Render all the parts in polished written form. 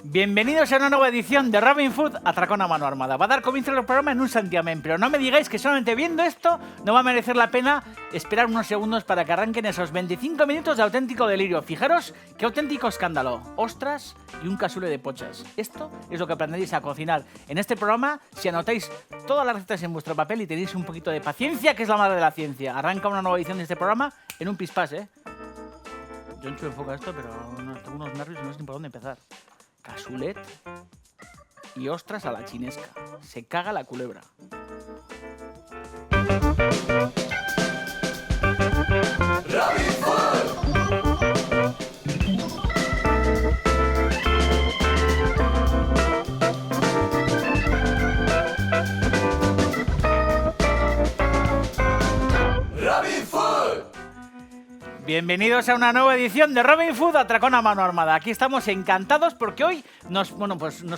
Bienvenidos a una nueva edición de Robin Hood Atracón a mano armada. Va a dar comienzo el programa en un santiamén, pero no me digáis que solamente viendo esto no va a merecer la pena esperar unos segundos para que arranquen esos 25 minutos de auténtico delirio. Fijaros qué auténtico escándalo. Ostras y un casule de pochas. Esto es lo que aprenderéis a cocinar en este programa si anotáis todas las recetas en vuestro papel y tenéis un poquito de paciencia, que es la madre de la ciencia. Arranca una nueva edición de este programa en un pispás, ¿eh? Yo encho enfoca esto, pero tengo unos nervios y no sé ni por dónde empezar. Cazulet y ostras a la chinesca. Se caga la culebra. Bienvenidos a una nueva edición de Robin Hood Atracón a mano armada. Aquí estamos encantados porque hoy nos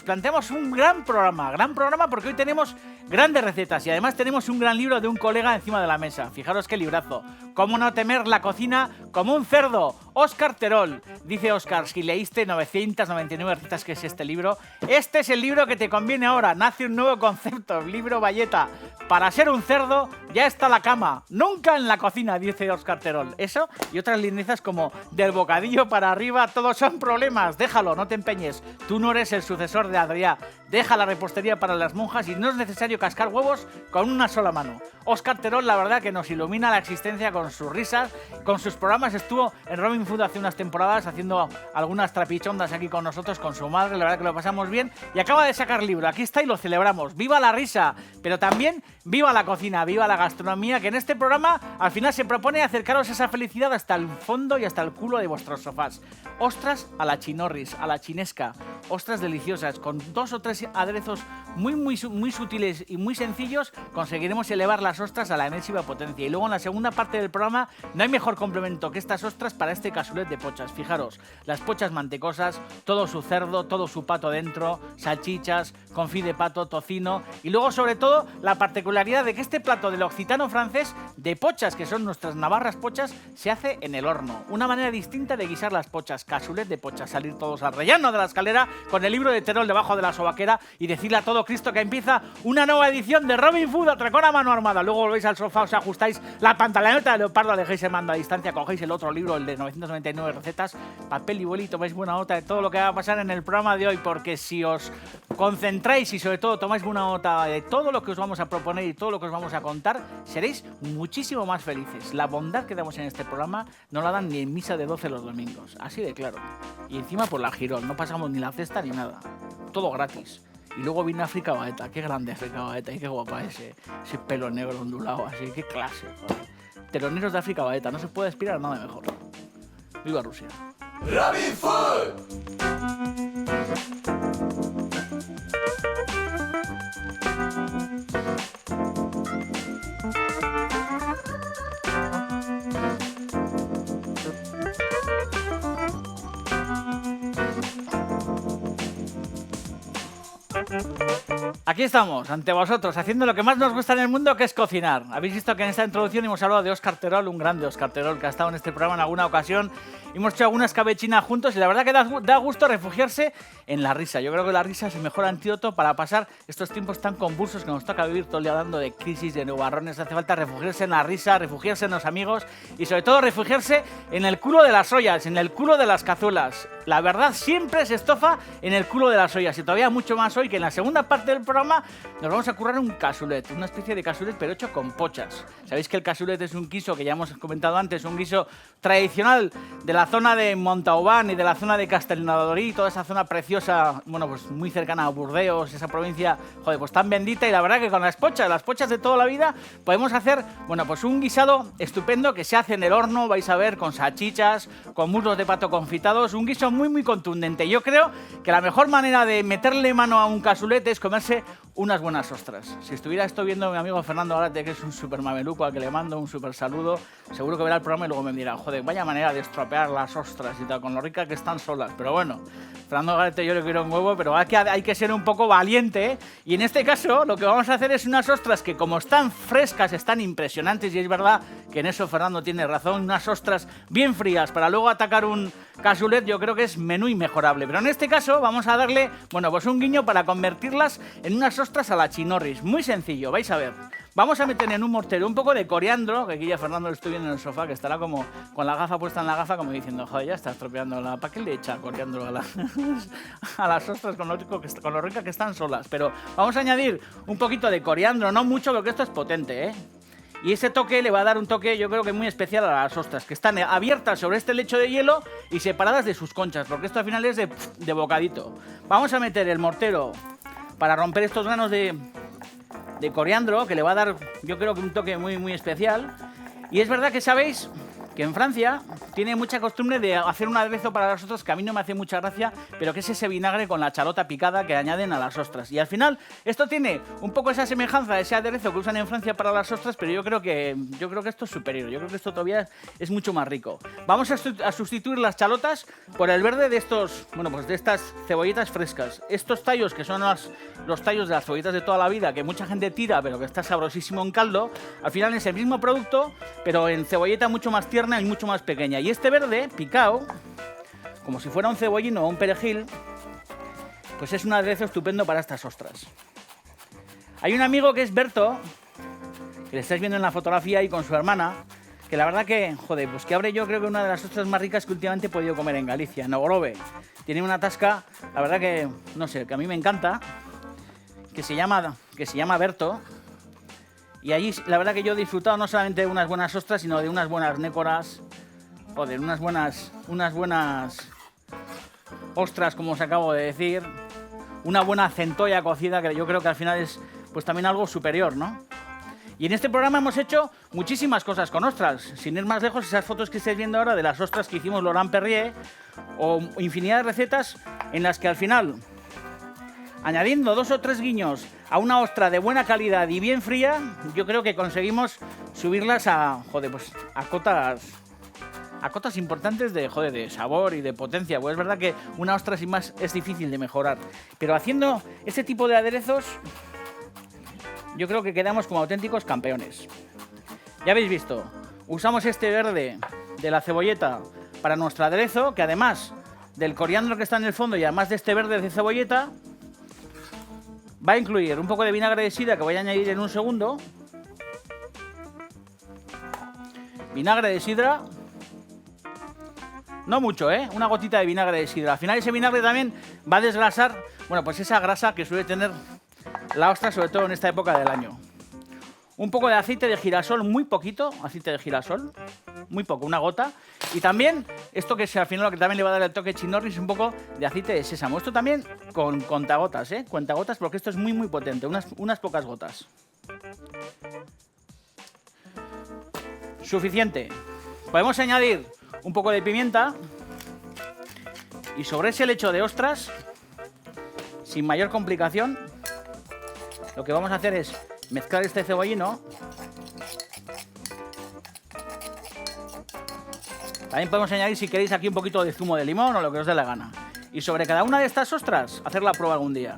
planteamos un gran programa porque hoy tenemos grandes recetas y además tenemos un gran libro de un colega encima de la mesa. Fijaros qué librazo. Cómo no temer la cocina como un cerdo. Óscar Terol. Dice Óscar, si leíste 999 recetas, que es este libro, este es el libro que te conviene ahora. Nace un nuevo concepto, libro Valleta. Para ser un cerdo ya está la cama, nunca en la cocina, dice Óscar Terol. Eso y otras lindezas como del bocadillo para arriba, todos son problemas. Déjalo, no te empeñes. Tú no eres el sucesor de Adrià. Deja la repostería para las monjas y no es necesario cascar huevos con una sola mano. Óscar Terol, la verdad que nos ilumina la existencia con sus risas, con sus programas. Estuvo en Robin Hood hace unas temporadas haciendo algunas trapichondas aquí con nosotros, con su madre. La verdad que lo pasamos bien y acaba de sacar libro. Aquí está y lo celebramos. ¡Viva la risa! Pero también viva la cocina, viva la gastronomía, que en este programa al final se propone acercaros esa felicidad hasta el fondo y hasta el culo de vuestros sofás. Ostras a la chinorris, a la chinesca. Ostras deliciosas, con 2 o 3 aderezos muy sutiles y muy sencillos, conseguiremos elevar las ostras a la enésima potencia. Y luego en la segunda parte del programa no hay mejor complemento que estas ostras para este cazulet de pochas. Fijaros, las pochas mantecosas, todo su cerdo, todo su pato dentro, salchichas, confit de pato, tocino y luego sobre todo la particularidad de que este plato del occitano francés de pochas, que son nuestras navarras pochas, se hace en el horno. Una manera distinta de guisar las pochas, cazulet de pochas, salir todos al rellano de la escalera con el libro de Terol debajo de la sobaquera y decirle a todo Cristo que empieza una nueva edición de Robin Hood Atracón a mano armada. Luego volvéis al sofá, os ajustáis la pantaloneta de leopardo, dejéis el mando a distancia, cogéis el otro libro, el de 999 recetas, papel y boli, tomáis buena nota de todo lo que va a pasar en el programa de hoy, porque si os concentráis y sobre todo tomáis buena nota de todo lo que os vamos a proponer y todo lo que os vamos a contar, seréis muchísimo más felices. La bondad que damos en este programa no la dan ni en misa de 12 los domingos, así de claro. Y encima por la Girón, no pasamos ni la cesta ni nada, todo gratis. Y luego viene África Baeta, qué grande África Baeta y qué guapa ese pelo negro ondulado así, qué clase. Teloneros de África Baeta, no se puede aspirar a nada mejor. ¡Viva Rusia! Robin Hood. Aquí estamos, ante vosotros, haciendo lo que más nos gusta en el mundo, que es cocinar. Habéis visto que en esta introducción hemos hablado de Óscar Terol, un grande Óscar Terol que ha estado en este programa en alguna ocasión. Hemos hecho algunas cabechinas juntos y la verdad que da gusto refugiarse en la risa. Yo creo que la risa es el mejor antídoto para pasar estos tiempos tan convulsos que nos toca vivir todo el día hablando de crisis, de nubarrones. Hace falta refugiarse en la risa, refugiarse en los amigos y sobre todo refugiarse en el culo de las ollas, en el culo de las cazuelas. La verdad siempre se estofa en el culo de las ollas y todavía mucho más hoy, que en la segunda parte del programa nos vamos a currar un cazulet, una especie de cazulet pero hecho con pochas. Sabéis que el cazulet es un guiso que ya hemos comentado antes, un guiso tradicional de la zona de Montauban y de la zona de Castellnadorí, toda esa zona preciosa, bueno, pues muy cercana a Burdeos, esa provincia, joder, pues tan bendita. Y la verdad que con las pochas de toda la vida, podemos hacer, bueno, pues un guisado estupendo que se hace en el horno, vais a ver, con salchichas, con muslos de pato confitados, un guiso muy contundente. Yo creo que la mejor manera de meterle mano a un cazulet es comerse unas buenas ostras. Si estuviera esto viendo mi amigo Fernando Garate, que es un super mameluco al que le mando un super saludo, seguro que verá el programa y luego me dirá, joder, vaya manera de estropear las ostras y tal, con lo ricas que están solas. Pero bueno, Fernando Garate yo le quiero un huevo, pero hay que ser un poco valiente, ¿eh? Y en este caso lo que vamos a hacer es unas ostras que, como están frescas, están impresionantes, y es verdad que en eso Fernando tiene razón, unas ostras bien frías para luego atacar un cassoulet, yo creo que es menú inmejorable. Pero en este caso vamos a darle, bueno, pues un guiño para convertirlas en unas ostras a la chinorris. Muy sencillo, vais a ver. Vamos a meter en un mortero un poco de coriandro, que aquí ya Fernando lo estoy viendo en el sofá, que estará como con la gafa puesta en la gafa, como diciendo, joder, ya está estropeando la... ¿Para qué le echa coriandro a las ostras con lo rica que están solas? Pero vamos a añadir un poquito de coriandro, no mucho, porque esto es potente, ¿eh? Y ese toque le va a dar un toque, yo creo que muy especial a las ostras, que están abiertas sobre este lecho de hielo y separadas de sus conchas, porque esto al final es de bocadito. Vamos a meter el mortero para romper estos granos de coriandro, que le va a dar, yo creo que un toque muy, muy especial. Y es verdad que sabéis que en Francia tiene mucha costumbre de hacer un aderezo para las ostras que a mí no me hace mucha gracia, pero que es ese vinagre con la chalota picada que añaden a las ostras. Y al final esto tiene un poco esa semejanza, ese aderezo que usan en Francia para las ostras, pero yo creo que esto es superior, yo creo que esto todavía es mucho más rico. Vamos a sustituir las chalotas por el verde de estos, bueno, pues de estas cebolletas frescas. Estos tallos que son los tallos de las cebolletas de toda la vida, que mucha gente tira, pero que está sabrosísimo en caldo, al final es el mismo producto, pero en cebolleta mucho más tierna y mucho más pequeña. Y este verde, picado, como si fuera un cebollino o un perejil, pues es un aderezo estupendo para estas ostras. Hay un amigo que es Berto, que le estáis viendo en la fotografía ahí con su hermana, que la verdad que, joder, pues que abre yo creo que una de las ostras más ricas que últimamente he podido comer en Galicia, en Ogrove. Tiene una tasca, la verdad que, no sé, que a mí me encanta, que se llama Berto. Y allí la verdad que yo he disfrutado no solamente de unas buenas ostras, sino de unas buenas nécoras, o de unas buenas ostras, como os acabo de decir, una buena centolla cocida, que yo creo que al final es pues también algo superior, ¿no? Y en este programa hemos hecho muchísimas cosas con ostras. Sin ir más lejos, esas fotos que estáis viendo ahora de las ostras que hicimos Laurent Perrier, o infinidad de recetas en las que al final, añadiendo 2 o 3 guiños a una ostra de buena calidad y bien fría, yo creo que conseguimos subirlas a cotas importantes de sabor y de potencia. Pues es verdad que una ostra sin más es difícil de mejorar, pero haciendo este tipo de aderezos, yo creo que quedamos como auténticos campeones. Ya habéis visto, usamos este verde de la cebolleta para nuestro aderezo, que además del coriandro que está en el fondo y además de este verde de cebolleta, va a incluir un poco de vinagre de sidra que voy a añadir en un segundo. Vinagre de sidra. No mucho, ¿eh? Una gotita de vinagre de sidra. Al final ese vinagre también va a desgrasar, bueno, pues esa grasa que suele tener la ostra, sobre todo en esta época del año. Un poco de aceite de girasol, muy poquito, aceite de girasol, muy poco, una gota. Y también, esto que al final lo que también le va a dar el toque chinorris, un poco de aceite de sésamo. Esto también con contagotas, ¿eh? Cuentagotas, porque esto es muy, muy potente, unas pocas gotas. Suficiente. Podemos añadir un poco de pimienta. Y sobre ese lecho de ostras, sin mayor complicación, lo que vamos a hacer es mezclar este cebollino. También podemos añadir, si queréis, aquí un poquito de zumo de limón o lo que os dé la gana. Y sobre cada una de estas ostras, hacer la prueba algún día.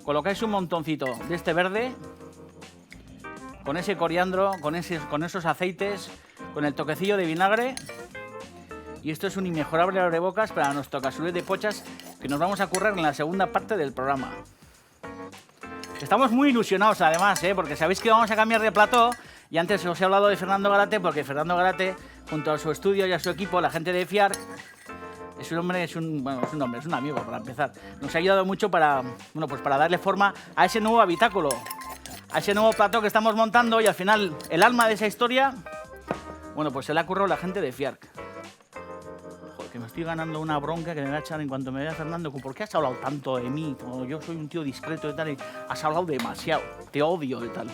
Colocáis un montoncito de este verde, con ese coriandro, con esos aceites, con el toquecillo de vinagre. Y esto es un inmejorable abrebocas para nuestro cassoulet de pochas que nos vamos a currar en la segunda parte del programa. Estamos muy ilusionados además, porque sabéis que vamos a cambiar de plató. Y antes os he hablado de Fernando Garate, porque Fernando Garate, junto a su estudio y a su equipo, la gente de FIARC, es un amigo para empezar. Nos ha ayudado mucho para darle forma a ese nuevo habitáculo, a ese nuevo plató que estamos montando, y al final el alma de esa historia, bueno, pues se la ha currado la gente de FIARC. Joder, que me estoy ganando una bronca que me va a echar en cuanto me vea Fernando. ¿Por qué has hablado tanto de mí? Yo soy un tío discreto y tal, y has hablado demasiado, te odio y tal.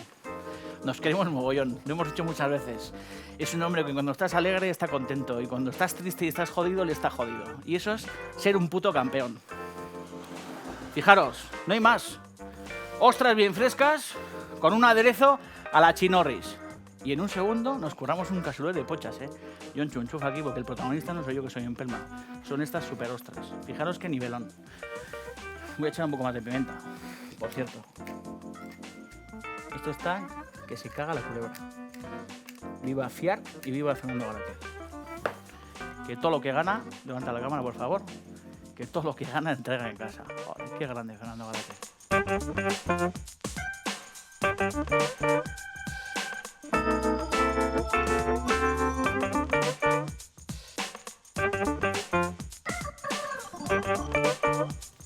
Nos queremos mogollón, lo hemos dicho muchas veces. Es un hombre que cuando estás alegre está contento, y cuando estás triste y estás jodido, le está jodido. Y eso es ser un puto campeón. Fijaros, no hay más. Ostras bien frescas, con un aderezo a la chinorris. Y en un segundo nos curramos un cassoulet de pochas, Yo enchufa aquí porque el protagonista no soy yo, que soy empelma. Son estas super ostras. Fijaros qué nivelón. Voy a echar un poco más de pimienta, por cierto. Esto está que se caga la culebra. Viva Fiar y viva Fernando Garate. Que todo lo que gana, levanta la cámara por favor, que todo lo que gana entrega en casa. Joder, qué grande Fernando Garate.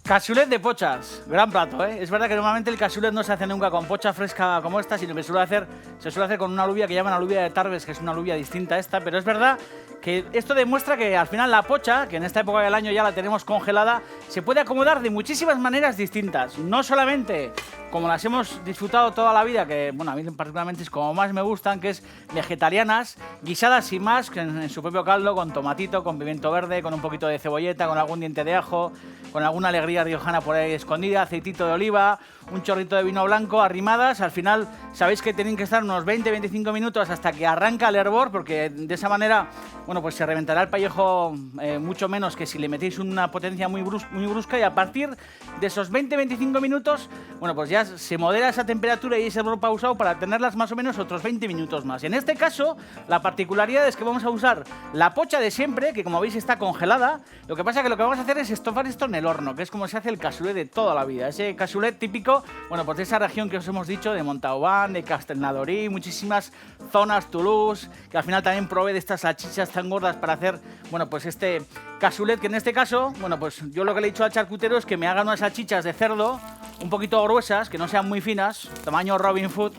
Cassoulet de pochas, gran plato, ¿eh? Es verdad que normalmente el cassoulet no se hace nunca con pocha fresca como esta, sino que se suele hacer con una alubia que llaman alubia de Tarbes, que es una alubia distinta a esta, pero es verdad que esto demuestra que al final la pocha, que en esta época del año ya la tenemos congelada, se puede acomodar de muchísimas maneras distintas. No solamente como las hemos disfrutado toda la vida, que bueno, a mí particularmente es como más me gustan, que es vegetarianas, guisadas y más, que en su propio caldo, con tomatito, con pimiento verde, con un poquito de cebolleta, con algún diente de ajo, con alguna alegría riojana por ahí escondida, aceitito de oliva, un chorrito de vino blanco, arrimadas. Al final sabéis que tienen que estar unos 20-25 minutos hasta que arranca el hervor, porque de esa manera, bueno, pues se reventará el pellejo mucho menos que si le metéis una potencia muy brusca, y a partir de esos 20-25 minutos, bueno, pues ya se modera esa temperatura y ese hervor pausado para tenerlas más o menos otros 20 minutos más. En este caso, la particularidad es que vamos a usar la pocha de siempre, que como veis está congelada. Lo que pasa es que lo que vamos a hacer es estofar esto en el horno, que es como se hace el cassoulet de toda la vida. Ese cassoulet típico, bueno, pues de esa región que os hemos dicho, de Montauban, de Castelnaudary, muchísimas zonas, Toulouse, que al final también provee de estas salchichas tan gordas para hacer, bueno, pues este cassoulet, que en este caso, bueno, pues yo lo que le he dicho al charcutero es que me hagan unas salchichas de cerdo un poquito gruesas, que no sean muy finas, tamaño Robin Hood,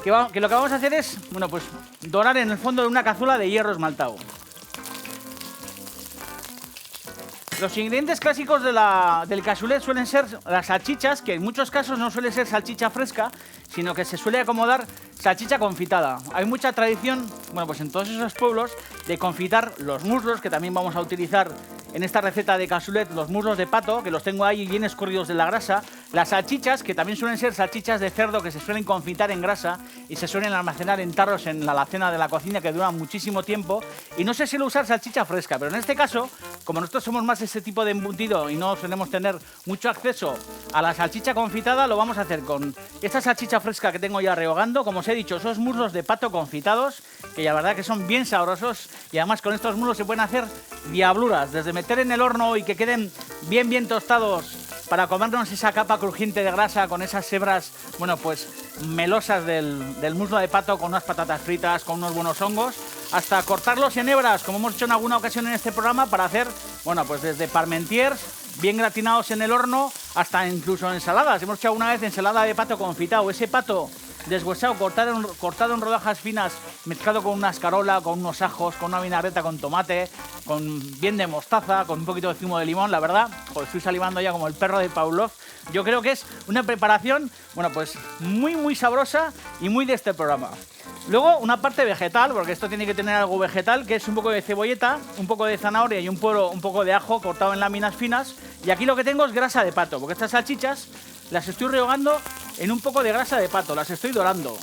que lo que vamos a hacer es, bueno, pues dorar en el fondo de una cazuela de hierro esmaltado. Los ingredientes clásicos del cassoulet suelen ser las salchichas, que en muchos casos no suele ser salchicha fresca, sino que se suele acomodar salchicha confitada. Hay mucha tradición, bueno, pues en todos esos pueblos, de confitar los muslos, que también vamos a utilizar en esta receta de cassoulet, los muslos de pato, que los tengo ahí bien escurridos de la grasa, las salchichas, que también suelen ser salchichas de cerdo, que se suelen confitar en grasa y se suelen almacenar en tarros en la alacena de la cocina, que duran muchísimo tiempo, y no se suele usar salchicha fresca, pero en este caso, como nosotros somos más ese tipo de embutido y no solemos tener mucho acceso a la salchicha confitada, lo vamos a hacer con esta salchicha fresca que tengo ya rehogando. Como os he dicho, esos muslos de pato confitados, que la verdad que son bien sabrosos, y además con estos muslos se pueden hacer diabluras, desde meter en el horno y que queden bien tostados para comernos esa capa crujiente de grasa con esas hebras, bueno, pues melosas del muslo de pato, con unas patatas fritas, con unos buenos hongos, hasta cortarlos en hebras, como hemos hecho en alguna ocasión en este programa, para hacer, bueno, pues desde parmentiers bien gratinados en el horno hasta incluso ensaladas. Hemos hecho alguna vez ensalada de pato confitado, ese pato deshuesado, cortado en rodajas finas, mezclado con una escarola, con unos ajos, con una vinagreta con tomate, con bien de mostaza, con un poquito de zumo de limón. La verdad, pues estoy salivando ya como el perro de Pavlov. Yo creo que es una preparación, bueno, pues muy sabrosa y muy de este programa. Luego una parte vegetal, porque esto tiene que tener algo vegetal, que es un poco de cebolleta, un poco de zanahoria y un poco de ajo cortado en láminas finas. Y aquí lo que tengo es grasa de pato, porque estas salchichas las estoy rehogando en un poco de grasa de pato, las estoy dorando.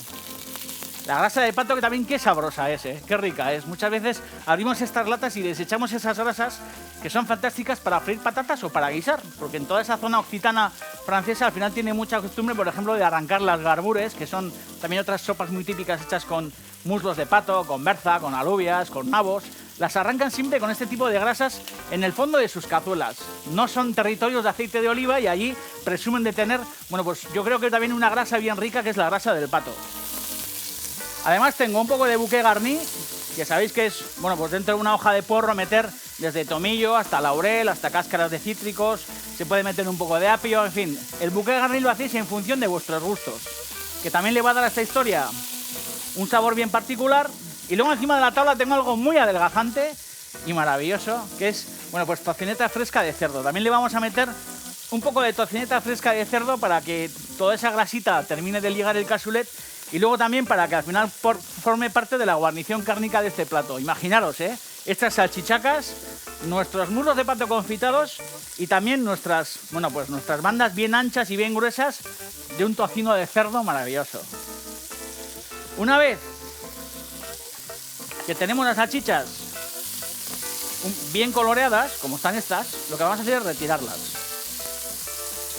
La grasa de pato, que también qué sabrosa es, qué rica es. Muchas veces abrimos estas latas y desechamos esas grasas, que son fantásticas para freír patatas o para guisar, porque en toda esa zona occitana francesa al final tiene mucha costumbre, por ejemplo, de arrancar las garbures, que son también otras sopas muy típicas hechas con muslos de pato, con berza, con alubias, con nabos. Las arrancan siempre con este tipo de grasas en el fondo de sus cazuelas. No son territorios de aceite de oliva y allí presumen de tener, bueno, pues yo creo que también una grasa bien rica, que es la grasa del pato. Además tengo un poco de bouquet garni, que sabéis que es, bueno, pues dentro de una hoja de porro meter desde tomillo hasta laurel, hasta cáscaras de cítricos, se puede meter un poco de apio, en fin. El bouquet garni lo hacéis en función de vuestros gustos, que también le va a dar a esta historia un sabor bien particular. Y luego encima de la tabla tengo algo muy adelgazante y maravilloso, que es, bueno, pues tocineta fresca de cerdo. También le vamos a meter un poco de tocineta fresca de cerdo para que toda esa grasita termine de ligar el cassoulet, y luego también para que al final forme parte de la guarnición cárnica de este plato. Imaginaros, estas salchichacas, nuestros muslos de pato confitados y también nuestras bandas bien anchas y bien gruesas de un tocino de cerdo maravilloso. Una vez que tenemos las salchichas bien coloreadas, como están estas, lo que vamos a hacer es retirarlas.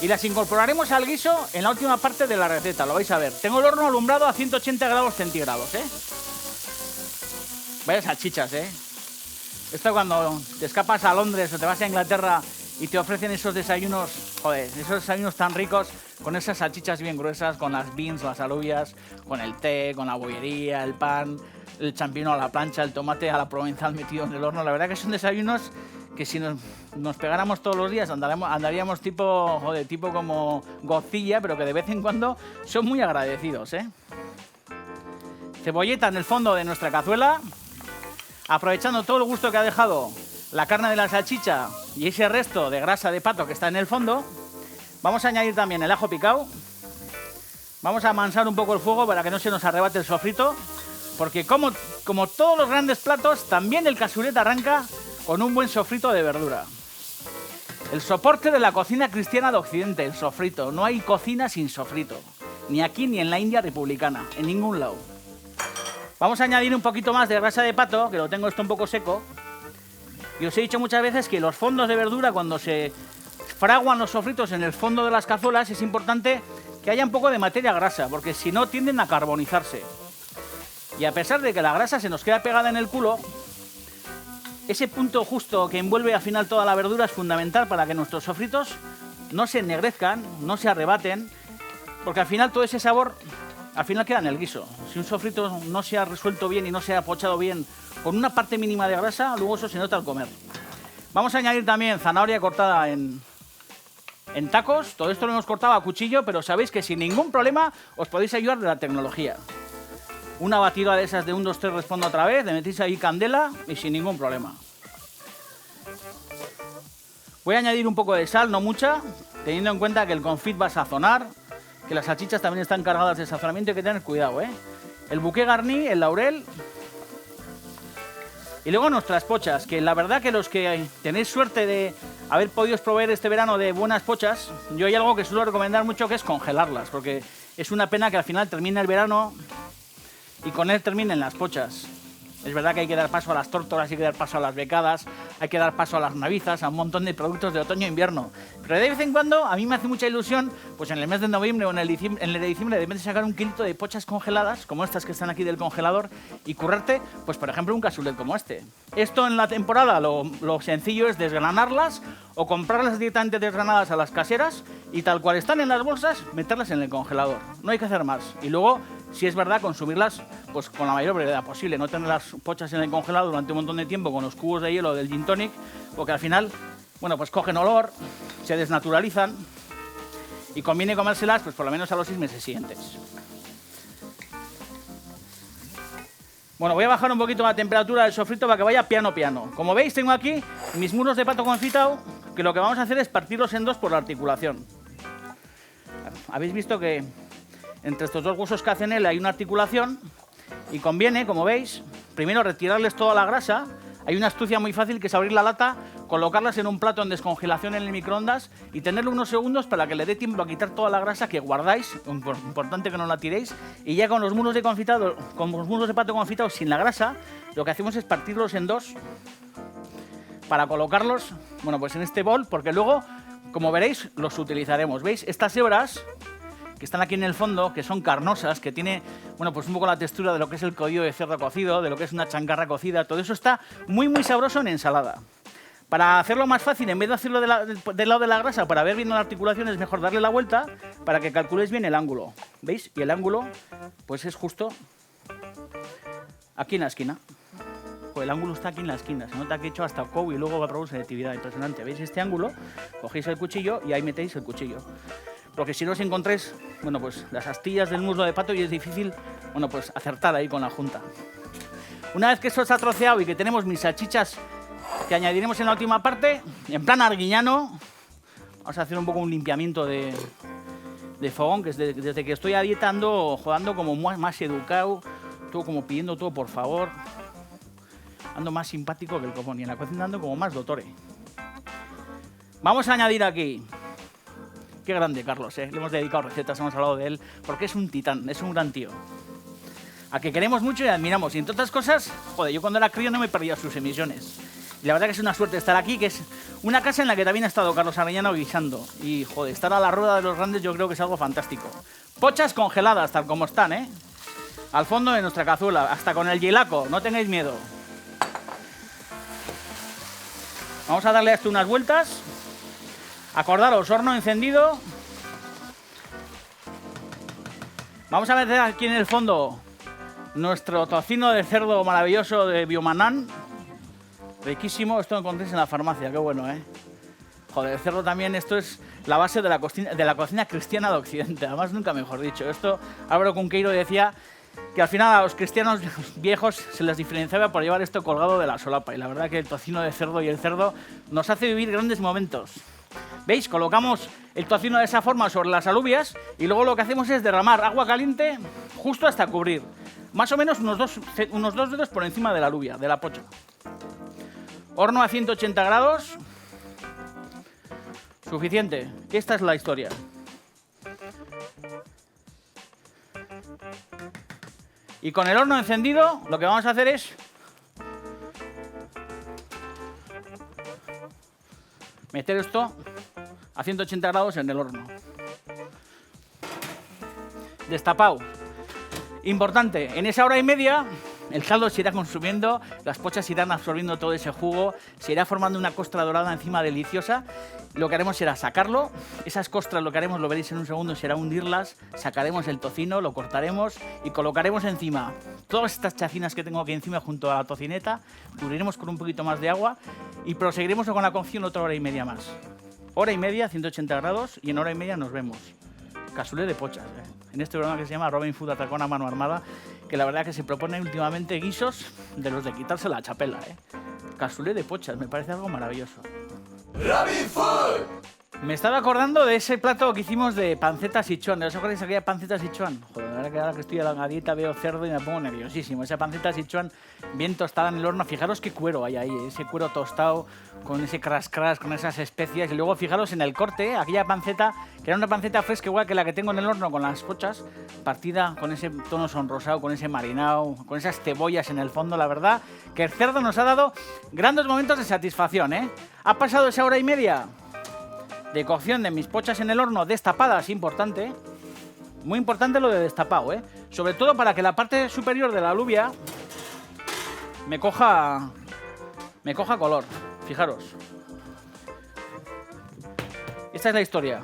Y las incorporaremos al guiso en la última parte de la receta, lo vais a ver. Tengo el horno alumbrado a 180 grados centígrados, Vaya salchichas, ¿eh? Esto cuando te escapas a Londres o te vas a Inglaterra y te ofrecen esos desayunos, joder, esos desayunos tan ricos, con esas salchichas bien gruesas, con las beans, las alubias, con el té, con la bollería, el pan, el champiñón a la plancha, el tomate a la provenzal metido en el horno. La verdad que son desayunos que si nos pegáramos todos los días andaríamos tipo, joder, tipo como Godzilla, pero que de vez en cuando son muy agradecidos, ¿eh? Cebolleta en el fondo de nuestra cazuela, aprovechando todo el gusto que ha dejado la carne de la salchicha y ese resto de grasa de pato que está en el fondo. Vamos a añadir también el ajo picado. Vamos a amansar un poco el fuego para que no se nos arrebate el sofrito, porque como todos los grandes platos, también el cassoulet arranca con un buen sofrito de verdura. El soporte de la cocina cristiana de Occidente, el sofrito. No hay cocina sin sofrito, ni aquí ni en la India republicana, en ningún lado. Vamos a añadir un poquito más de grasa de pato, que lo tengo esto un poco seco. Y os he dicho muchas veces que los fondos de verdura, cuando se fraguan los sofritos en el fondo de las cazuelas, es importante que haya un poco de materia grasa, porque si no tienden a carbonizarse. Y a pesar de que la grasa se nos queda pegada en el culo, ese punto justo que envuelve al final toda la verdura es fundamental para que nuestros sofritos no se ennegrezcan, no se arrebaten, porque al final todo ese sabor al final queda en el guiso. Si un sofrito no se ha resuelto bien y no se ha pochado bien con una parte mínima de grasa, luego eso se nota al comer. Vamos a añadir también zanahoria cortada en tacos. Todo esto lo hemos cortado a cuchillo, pero sabéis que sin ningún problema os podéis ayudar de la tecnología. Una batidora de esas de 1, 2, 3, respondo otra vez, le metéis ahí candela y sin ningún problema. Voy a añadir un poco de sal, no mucha, teniendo en cuenta que el confit va a sazonar, que las salchichas también están cargadas de sazonamiento, hay que tener cuidado, ¿eh? El bouquet garni, el laurel. Y luego nuestras pochas, que la verdad que los que tenéis suerte de haber podido proveer este verano de buenas pochas, yo hay algo que suelo recomendar mucho, que es congelarlas, porque es una pena que al final termine el verano y con él terminen las pochas. Es verdad que hay que dar paso a las tórtolas, hay que dar paso a las becadas, hay que dar paso a las navizas, a un montón de productos de otoño e invierno. Pero de vez en cuando a mí me hace mucha ilusión, pues en el mes de noviembre o en el de diciembre, de repente sacar un kilito de pochas congeladas, como estas que están aquí del congelador, y currarte, pues por ejemplo, un cassoulet como este. Esto en la temporada lo sencillo es desgranarlas o comprarlas directamente desgranadas a las caseras y tal cual están en las bolsas, meterlas en el congelador. No hay que hacer más. Y luego, si es verdad, consumirlas pues con la mayor brevedad posible, no tener las pochas en el congelado durante un montón de tiempo con los cubos de hielo del gin tonic, porque al final, bueno, pues cogen olor, se desnaturalizan y conviene comérselas pues por lo menos a los 6 meses siguientes. Bueno, voy a bajar un poquito la temperatura del sofrito para que vaya piano piano. Como veis, tengo aquí mis muslos de pato confitado, que lo que vamos a hacer es partirlos en dos por la articulación. Habéis visto que entre estos dos huesos que hacen él hay una articulación y conviene, como veis, primero retirarles toda la grasa. Hay una astucia muy fácil que es abrir la lata, colocarlas en un plato en descongelación en el microondas y tenerlo unos segundos para que le dé tiempo a quitar toda la grasa que guardáis, importante que no la tiréis, y ya con los muslos de confitado, con los muslos de pato confitados sin la grasa, lo que hacemos es partirlos en dos para colocarlos, bueno, pues en este bol, porque luego, como veréis, los utilizaremos. ¿Veis? Estas hebras que están aquí en el fondo, que son carnosas, que tiene, bueno, pues un poco la textura de lo que es el codillo de cerdo cocido, de lo que es una chancarra cocida, todo eso está muy muy sabroso en ensalada. Para hacerlo más fácil, en vez de hacerlo del lado de la grasa, para ver bien la articulación, es mejor darle la vuelta para que calculéis bien el ángulo. ¿Veis? Y el ángulo, pues es justo aquí en la esquina. Pues el ángulo está aquí en la esquina, se nota que he hecho hasta cow y luego va a producir selectividad impresionante. ¿Veis este ángulo? Cogéis el cuchillo y ahí metéis el cuchillo. Porque si no os encontréis, bueno, pues las astillas del muslo de pato y es difícil, bueno, pues acertar ahí con la junta. Una vez que esto está troceado y que tenemos mis salchichas que añadiremos en la última parte, en plan arguiñano, vamos a hacer un poco un limpiamiento de fogón, que es desde que estoy a dieta ando jugando como más educado, todo como pidiendo todo por favor. Ando más simpático que el copón y en la cocina ando como más dottore. Vamos a añadir aquí. Qué grande, Carlos, ¿eh? Le hemos dedicado recetas, hemos hablado de él, porque es un titán, es un gran tío. A que queremos mucho y admiramos. Y entre otras cosas, joder, yo cuando era crío no me perdía sus emisiones. Y la verdad que es una suerte estar aquí, que es una casa en la que también ha estado Carlos Arellano guisando. Y, joder, estar a la rueda de los grandes yo creo que es algo fantástico. Pochas congeladas, tal como están, ¿eh? Al fondo de nuestra cazuela, hasta con el hielaco, no tengáis miedo. Vamos a darle a esto unas vueltas. Acordaros, horno encendido. Vamos a meter aquí en el fondo nuestro tocino de cerdo maravilloso de Biomanán. Riquísimo, esto lo encontréis en la farmacia, qué bueno, ¿eh? Joder, el cerdo también, esto es la base de la cocina cristiana de Occidente, además nunca mejor dicho. Esto, Álvaro Cunqueiro decía que al final a los cristianos viejos se les diferenciaba por llevar esto colgado de la solapa, y la verdad que el tocino de cerdo y el cerdo nos hace vivir grandes momentos. ¿Veis? Colocamos el tocino de esa forma sobre las alubias y luego lo que hacemos es derramar agua caliente justo hasta cubrir. Más o menos unos dos dedos por encima de la alubia, de la pocha. Horno a 180 grados. Suficiente. Esta es la historia. Y con el horno encendido, lo que vamos a hacer es meter esto a 180 grados en el horno. Destapado. Importante, en esa hora y media el caldo se irá consumiendo, las pochas irán absorbiendo todo ese jugo, se irá formando una costra dorada encima deliciosa. Lo que haremos será sacarlo, esas costras lo que haremos, lo veréis en un segundo, será hundirlas, sacaremos el tocino, lo cortaremos y colocaremos encima todas estas chacinas que tengo aquí encima junto a la tocineta, cubriremos con un poquito más de agua y proseguiremos con la cocción otra hora y media más. Hora y media, 180 grados, y en hora y media nos vemos. Casulé de pochas, en este programa que se llama Robin Food Atracón a Mano Armada, que la verdad que se propone últimamente guisos de los de quitarse la chapela, Casulé de pochas, me parece algo maravilloso. Robin Food. Me estaba acordando de ese plato que hicimos de panceta Sichuan. ¿Os acordáis de aquella panceta Sichuan? Joder, la verdad que ahora que estoy a la dieta veo cerdo y me pongo nerviosísimo. Esa panceta Sichuan bien tostada en el horno. Fijaros qué cuero hay ahí, ese cuero tostado con ese crash, con esas especias. Y luego fijaros en el corte, aquella panceta, que era una panceta fresca igual que la que tengo en el horno con las pochas, partida con ese tono sonrosado, con ese marinado, con esas cebollas en el fondo. La verdad que el cerdo nos ha dado grandes momentos de satisfacción, Ha pasado esa hora y media de cocción de mis pochas en el horno destapadas, importante. Muy importante lo de destapado, Sobre todo para que la parte superior de la alubia me coja color. Fijaros. Esta es la historia.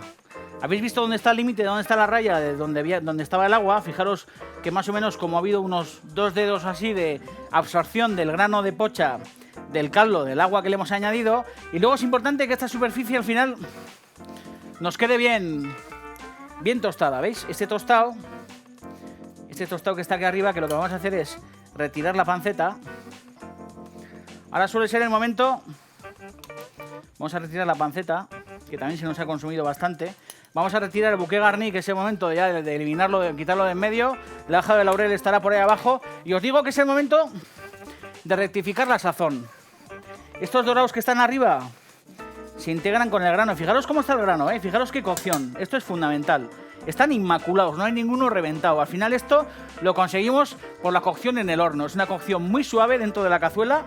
¿Habéis visto dónde está el límite, dónde está la raya de donde estaba el agua? Fijaros que más o menos como ha habido unos 2 dedos así de absorción del grano de pocha, del caldo, del agua que le hemos añadido. Y luego es importante que esta superficie al final nos quede bien tostada, ¿veis? Este tostado que está aquí arriba, que lo que vamos a hacer es retirar la panceta. Ahora suele ser el momento. Vamos a retirar la panceta, que también se nos ha consumido bastante. Vamos a retirar el bouquet garni, que es el momento ya de eliminarlo, de quitarlo de en medio. La hoja de laurel estará por ahí abajo. Y os digo que es el momento de rectificar la sazón. Estos dorados que están arriba se integran con el grano. Fijaros cómo está el grano, Fijaros qué cocción. Esto es fundamental. Están inmaculados, no hay ninguno reventado. Al final esto lo conseguimos por la cocción en el horno. Es una cocción muy suave dentro de la cazuela,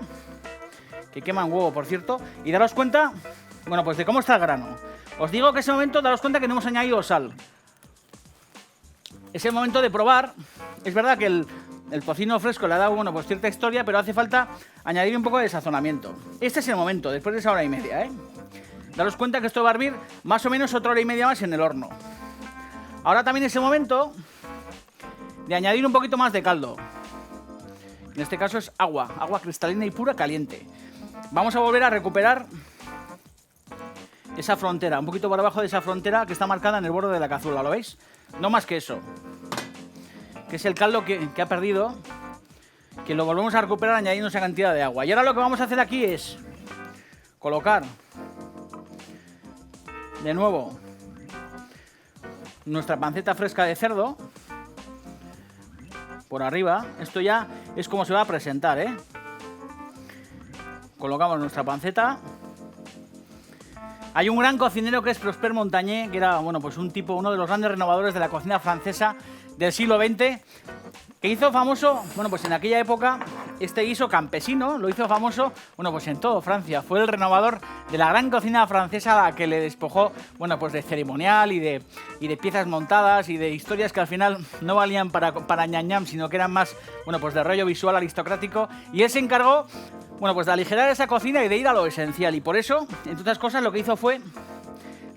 que quema un huevo, por cierto. Y daros cuenta, bueno, pues de cómo está el grano. Os digo que es el momento, daros cuenta que no hemos añadido sal. Es el momento de probar. Es verdad que el tocino fresco le ha dado, bueno, pues cierta historia, pero hace falta añadir un poco de sazonamiento. Este es el momento, después de esa hora y media, Daros cuenta que esto va a hervir más o menos otra hora y media más en el horno. Ahora también es el momento de añadir un poquito más de caldo. En este caso es agua cristalina y pura caliente. Vamos a volver a recuperar esa frontera, un poquito por abajo de esa frontera que está marcada en el borde de la cazuela, ¿lo veis? No más que eso. Que es el caldo que ha perdido, que lo volvemos a recuperar añadiendo esa cantidad de agua. Y ahora lo que vamos a hacer aquí es colocar de nuevo nuestra panceta fresca de cerdo por arriba. Esto ya es como se va a presentar, Colocamos nuestra panceta. Hay un gran cocinero que es Prosper Montagné, que era, bueno, pues uno de los grandes renovadores de la cocina francesa del siglo XX, que hizo famoso, bueno, pues en aquella época, este guiso campesino, lo hizo famoso, bueno, pues en todo Francia. Fue el renovador de la gran cocina francesa, a la que le despojó, bueno, pues de ceremonial y de piezas montadas y de historias que al final no valían para ñam ñam, sino que eran más, bueno, pues de rollo visual aristocrático. Y él se encargó Bueno, pues de aligerar esa cocina y de ir a lo esencial. Y por eso, entre otras cosas, lo que hizo fue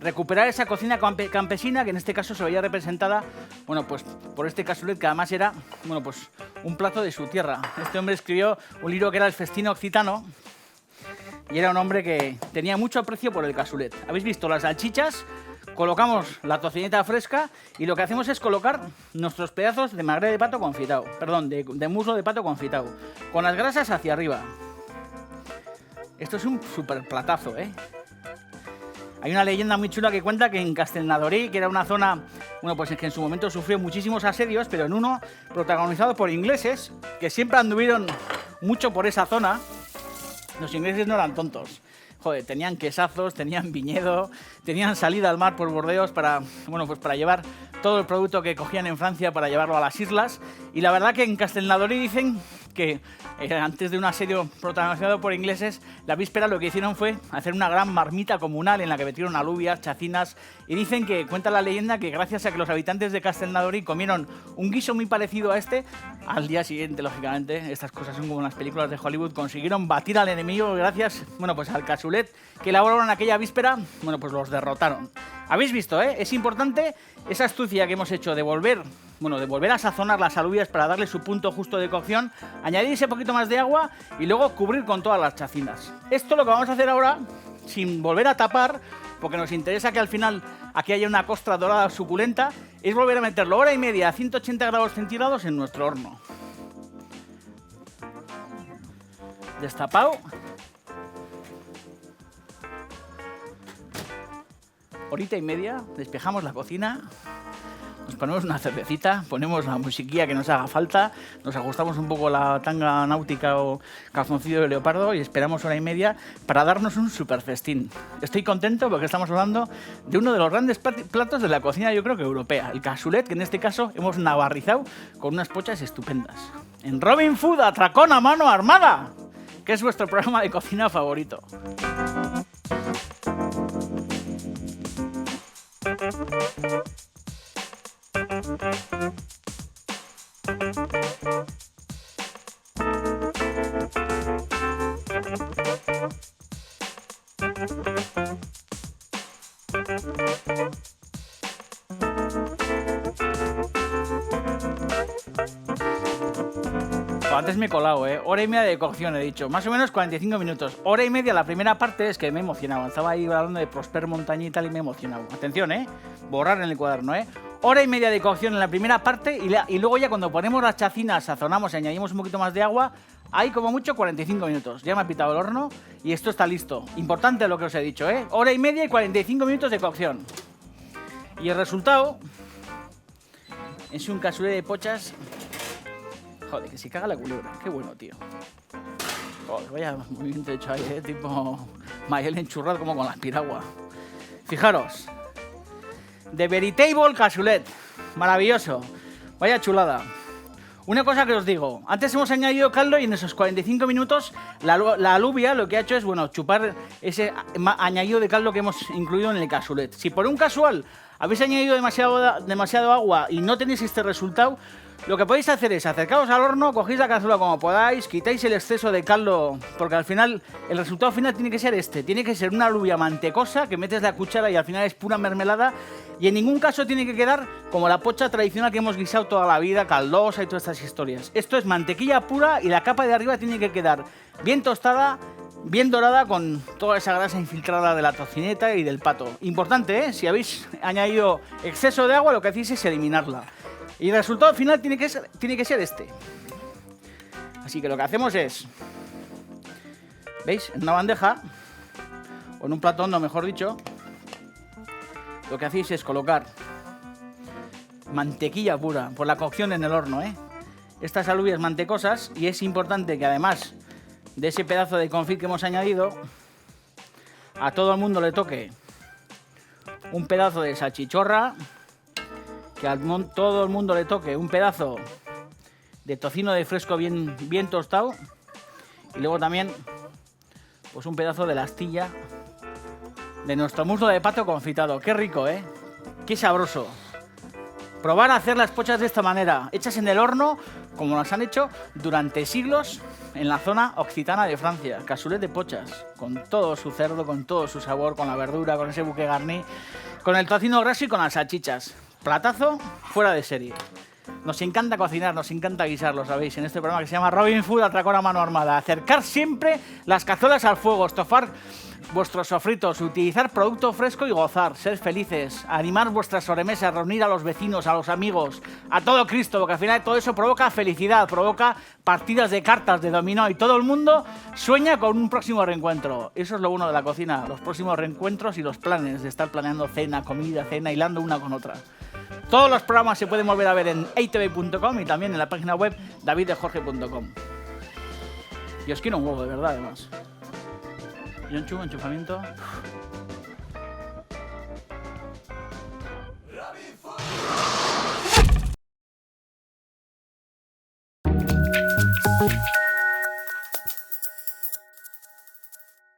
recuperar esa cocina campesina, que en este caso se veía representada, bueno, pues por este cassoulet, que además era, bueno, pues un plato de su tierra. Este hombre escribió un libro que era El Festín Occitano, y era un hombre que tenía mucho aprecio por el cassoulet. ¿Habéis visto las salchichas? Colocamos la tocineta fresca y lo que hacemos es colocar nuestros pedazos de magre de pato confitado, perdón, de muslo de pato confitado, con las grasas hacia arriba. Esto es un super platazo, ¿eh? Hay una leyenda muy chula que cuenta que en Castelnaudary, que era una zona, bueno, pues que en su momento sufrió muchísimos asedios, pero en uno protagonizado por ingleses, que siempre anduvieron mucho por esa zona. Los ingleses no eran tontos. Joder, tenían quesazos, tenían viñedo, tenían salida al mar por Bordeos para, bueno, pues para llevar todo el producto que cogían en Francia para llevarlo a las islas. Y la verdad que en Castelnaudary dicen que antes de un asedio protagonizado por ingleses, la víspera lo que hicieron fue hacer una gran marmita comunal en la que metieron alubias, chacinas, y dicen que, cuenta la leyenda, que gracias a que los habitantes de Castelnaudary comieron un guiso muy parecido a este, al día siguiente, lógicamente, estas cosas son como en las películas de Hollywood, consiguieron batir al enemigo gracias, bueno, pues al cassoulet que elaboraron aquella víspera, bueno, pues los derrotaron. Habéis visto, ¿eh? Es importante esa astucia que hemos hecho de volver a sazonar las alubias para darle su punto justo de cocción, añadir ese poquito más de agua y luego cubrir con todas las chacinas. Esto lo que vamos a hacer ahora, sin volver a tapar, porque nos interesa que al final aquí haya una costra dorada suculenta, es volver a meterlo hora y media a 180 grados centígrados en nuestro horno. Destapado. Horita y media, despejamos la cocina, nos ponemos una cervecita, ponemos la musiquilla que nos haga falta, nos ajustamos un poco la tanga náutica o calzoncillo de leopardo y esperamos hora y media para darnos un super festín. Estoy contento porque estamos hablando de uno de los grandes platos de la cocina, yo creo que europea, el cassoulet, que en este caso hemos navarrizado con unas pochas estupendas. En Robin Food, atracón a mano armada, que es vuestro programa de cocina favorito. Antes me he colado, hora y media de cocción he dicho, más o menos 45 minutos. Hora y media la primera parte, es que me he emocionado. Estaba ahí hablando de Prosper Montaña y tal y me he emocionado. Atención, borrar en el cuaderno, Hora y media de cocción en la primera parte y luego ya cuando ponemos las chacinas, sazonamos y añadimos un poquito más de agua, hay como mucho 45 minutos. Ya me ha pitado el horno y esto está listo. Importante lo que os he dicho, Hora y media y 45 minutos de cocción. Y el resultado es un cassoulet de pochas. Joder, que se caga la culebra. Qué bueno, tío. Joder, vaya movimiento hecho ahí, tipo Mayel enchurrado como con la piragua. Fijaros. The Veritable Cassoulet. Maravilloso. Vaya chulada. Una cosa que os digo. Antes hemos añadido caldo y en esos 45 minutos la alubia lo que ha hecho es, bueno, chupar ese añadido de caldo que hemos incluido en el cassoulet. Si por un casual habéis añadido demasiado agua y no tenéis este resultado, lo que podéis hacer es acercaros al horno, cogéis la cazuela como podáis, quitáis el exceso de caldo, porque al final, el resultado final tiene que ser este. Tiene que ser una alubia mantecosa, que metes la cuchara y al final es pura mermelada. Y en ningún caso tiene que quedar como la pocha tradicional que hemos guisado toda la vida, caldosa y todas estas historias. Esto es mantequilla pura y la capa de arriba tiene que quedar bien tostada, bien dorada, con toda esa grasa infiltrada de la tocineta y del pato. Importante, si habéis añadido exceso de agua, lo que hacéis es eliminarla. Y el resultado final tiene que ser este. Así que lo que hacemos es, ¿veis? En una bandeja, o en un plato hondo, mejor dicho, lo que hacéis es colocar mantequilla pura por la cocción en el horno, Estas alubias mantecosas, y es importante que además de ese pedazo de confit que hemos añadido, a todo el mundo le toque un pedazo de salchichorra, que a todo el mundo le toque un pedazo de tocino de fresco bien tostado y luego también pues un pedazo de la astilla de nuestro muslo de pato confitado. Qué rico, qué sabroso. Probar a hacer las pochas de esta manera, hechas en el horno, como las han hecho durante siglos en la zona occitana de Francia. Cassoulet de pochas, con todo su cerdo, con todo su sabor, con la verdura, con ese bouquet garni, con el tocino graso y con las salchichas. Platazo fuera de serie. Nos encanta cocinar, nos encanta guisar, lo sabéis, en este programa que se llama Robin Food, atracón a mano armada. Acercar siempre las cazuelas al fuego, estofar vuestros sofritos, utilizar producto fresco y gozar, ser felices, animar vuestras sobremesas, reunir a los vecinos, a los amigos, a todo Cristo, porque al final todo eso provoca felicidad, provoca partidas de cartas, de dominó, y todo el mundo sueña con un próximo reencuentro. Eso es lo bueno de la cocina, los próximos reencuentros y los planes de estar planeando cena, comida, cena, hilando una con otra. Todos los programas se pueden volver a ver en eitv.com y también en la página web daviddejorge.com. Y os quiero un huevo, de verdad, además. Y un enchufamiento.